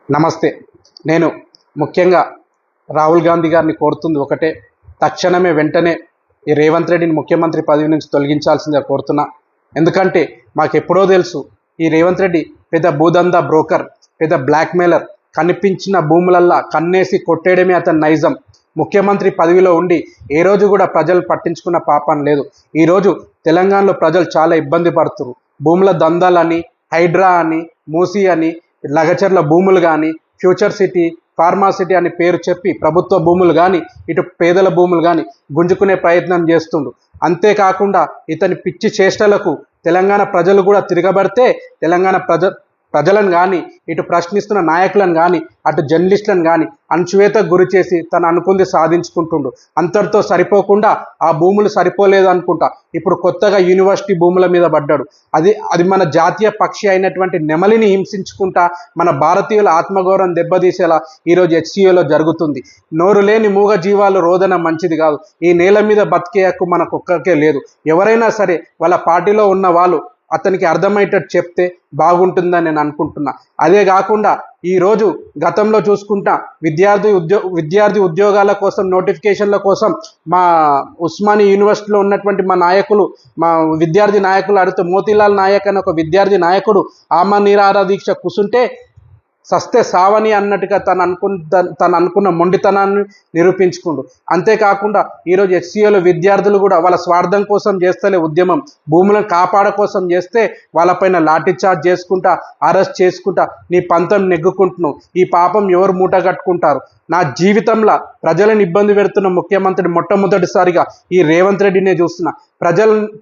నమస్తే. నేను ముఖ్యంగా రాహుల్ గాంధీ గారిని కోరుతుంది ఒకటే, తక్షణమే వెంటనే ఈ రేవంత్ రెడ్డిని ముఖ్యమంత్రి పదవి నుంచి తొలగించాల్సిందిగా కోరుతున్నా. ఎందుకంటే మాకు ఎప్పుడో తెలుసు ఈ రేవంత్ రెడ్డి పెద్ద భూదందా బ్రోకర్, పెద్ద బ్లాక్మెయిలర్. కనిపించిన భూములల్లా కన్నేసి కొట్టేయడమే అతని నైజం. ముఖ్యమంత్రి పదవిలో ఉండి ఏ రోజు కూడా ప్రజలు పట్టించుకున్న పాపం లేదు. ఈరోజు తెలంగాణలో ప్రజలు చాలా ఇబ్బంది పడుతున్నారు. భూముల దందాలని, హైడ్రా అని, మూసీ అని, లగచర్ల భూములు కానీ, ఫ్యూచర్ సిటీ, ఫార్మా సిటీ అని పేరు చెప్పి ప్రభుత్వ భూములు కానీ, ఇటు పేదల భూములు కానీ గుంజుకునే ప్రయత్నం చేస్తుండు. అంతేకాకుండా ఇతని పిచ్చి చేష్టలకు తెలంగాణ ప్రజలు కూడా తిరగబడితే తెలంగాణ ప్రజలను కానీ, ఇటు ప్రశ్నిస్తున్న నాయకులను కానీ, అటు జర్నలిస్టులను కానీ అణచివేతకు గురి చేసి తను అనుకుంది సాధించుకుంటుండు. అంతటితో సరిపోకుండా ఆ భూములు సరిపోలేదు అనుకుంటా ఇప్పుడు కొత్తగా యూనివర్సిటీ భూముల మీద పడ్డాడు. అది మన జాతీయ పక్షి అయినటువంటి నెమలిని హింసించుకుంటా మన భారతీయుల ఆత్మగౌరవం దెబ్బతీసేలా ఈరోజు హెచ్సిఏలో జరుగుతుంది. నోరు లేని మూగ జీవాలు రోదన మంచిది కాదు. ఈ నేల మీద బతికే హక్కు మనకు ఒక్కరికే లేదు. ఎవరైనా సరే వాళ్ళ పార్టీలో ఉన్న వాళ్ళు అతనికి అర్థమయ్యేటట్టు చెప్తే బాగుంటుందని నేను అనుకుంటున్నా. అదే కాకుండా ఈరోజు గతంలో చూసుకుంటా విద్యార్థి ఉద్యోగాల కోసం, నోటిఫికేషన్ల కోసం మా ఉస్మానియా యూనివర్సిటీలో ఉన్నటువంటి మా విద్యార్థి నాయకులు అడుగుతూ మోతీలాల్ నాయక్ అనే ఒక విద్యార్థి నాయకుడు ఆమరణ నిరాహార దీక్ష కూర్చుంటే సస్తే సావని అన్నట్టుగా తను అనుకున్న మొండితనాన్ని నిరూపించుకుండు. అంతేకాకుండా ఈరోజు హెచ్సిఏలో విద్యార్థులు కూడా వాళ్ళ స్వార్థం కోసం చేస్తలే ఉద్యమం, భూములను కాపాడ కోసం చేస్తే వాళ్ళపైన లాఠీ చార్జ్ చేసుకుంటా, అరెస్ట్ చేసుకుంటా నీ పంతం నెగ్గుకుంటున్నావు. ఈ పాపం ఎవరు మూట కట్టుకుంటారు? నా జీవితంలో ప్రజలను ఇబ్బంది పెడుతున్న ముఖ్యమంత్రి మొట్టమొదటిసారిగా ఈ రేవంత్ రెడ్డినే చూస్తున్నా.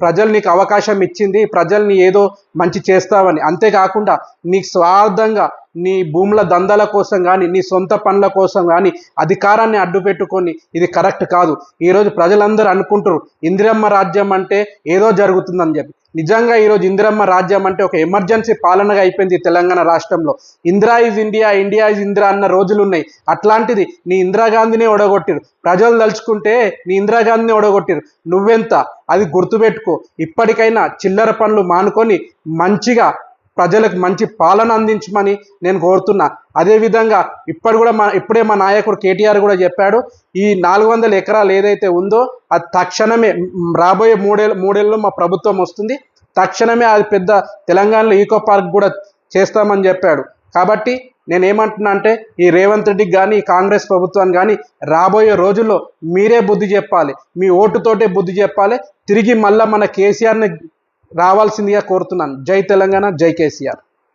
ప్రజలు నీకు అవకాశం ఇచ్చింది, ప్రజల్ని ఏదో మంచి చేస్తావని. అంతేకాకుండా నీకు స్వార్థంగా నీ భూముల దందాల కోసం కానీ, నీ సొంత పనుల కోసం కానీ అధికారాన్ని అడ్డు పెట్టుకొని ఇది కరెక్ట్ కాదు. ఈరోజు ప్రజలందరూ అనుకుంటారు ఇందిరమ్మ రాజ్యం అంటే ఏదో జరుగుతుందని చెప్పి. నిజంగా ఈరోజు ఇందిరమ్మ రాజ్యం అంటే ఒక ఎమర్జెన్సీ పాలనగా అయిపోయింది తెలంగాణ రాష్ట్రంలో. Indira is India, India is Indira అన్న రోజులు ఉన్నాయి. అట్లాంటిది నీ ఇందిరాగాంధీనే ఓడగొట్టిరు. ప్రజలు తలుచుకుంటే నీ ఇందిరాగాంధీని ఓడగొట్టిరు. నువ్వెంత అది గుర్తుపెట్టుకో. ఇప్పటికైనా చిల్లర పనులు మానుకొని మంచిగా ప్రజలకు మంచి పాలన అందించమని నేను కోరుతున్నా. అదేవిధంగా ఇప్పుడే మా నాయకుడు కేటీఆర్ కూడా చెప్పాడు, ఈ 400 ఎకరాలు ఏదైతే ఉందో అది తక్షణమే రాబోయే మూడేళ్ళలో మా ప్రభుత్వం వస్తుంది, తక్షణమే అది పెద్ద తెలంగాణలో ఈకో పార్క్ కూడా చేస్తామని చెప్పాడు. కాబట్టి నేనేమంటున్నా అంటే ఈ రేవంత్ రెడ్డికి కానీ, కాంగ్రెస్ ప్రభుత్వాన్ని కానీ రాబోయే రోజుల్లో మీరే బుద్ధి చెప్పాలి. మీ ఓటుతోటే బుద్ధి చెప్పాలి. తిరిగి మళ్ళీ మన కేసీఆర్ని రావాల్సిందిగా కోరుతున్నాను. జై తెలంగాణ, జై కేసీఆర్.